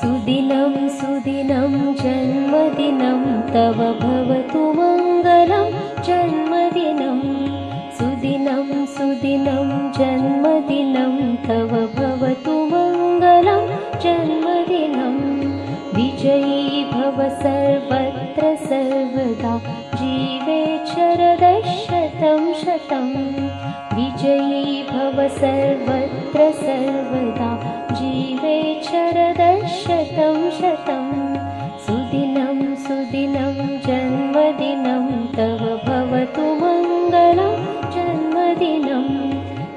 सुदिनं सुदिनं जन्मदिनं तव भवतु मङ्गलं जन्मदिनं सुदिनं सुदिनं जन्मदिनं तव भवतु मङ्गलं जन्मदिनं विजयी भव सर्वत्र सर्वदा जीवे शरदः शतं शतं विजयी भव सर्वत्र सर्वदा जीवे शरदः शतं शतं सुदिनं सुदिनं जन्मदिनं तव भवतु मङ्गलं जन्मदिनं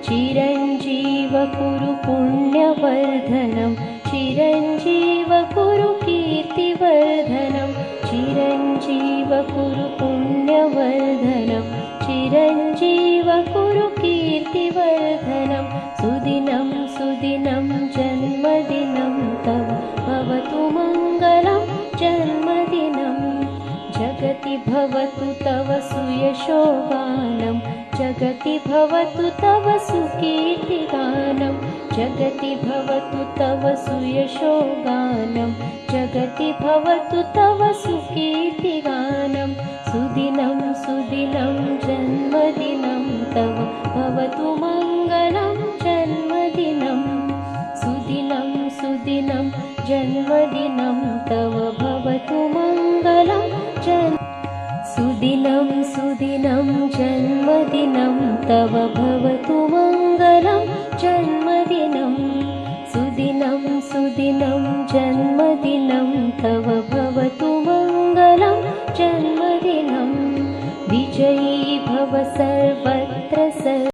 चिरञ्जीव कुरु पुण्यवर्धनं चिरञ्जीव कुरु कीर्तिवर्धनं चिरञ्जीव कुरु पुण्यवर्धनं चिरञ्जीव कुरु कीर्तिवर्धनं सुदिनं सुदिनं जन्मदिनं तव भवतु मङ्गलं जन्मदिनं जगति भवतु तव सुयशोगानं जगति भवतु तव सुकीर्तिगानं जगति भवतु तव सुयशोगानं जगति भवतु तव सुकीर्तिगानं सुदिनं सुदिनं जन्मदिनं तव भवतु मङ्गलं जन्मदिनं सुदिनं सुदिनं जन्मदिनं तव भवतु मङ्गलं सुदिनं सुदिनं जन्मदिनं तव भवतु मङ्गलं जन्मदिनं सुदिनं सुदिनं जन्मदिनं तव भवतु मङ्गलं जन्मदिनं विजयी भव सर्वत्र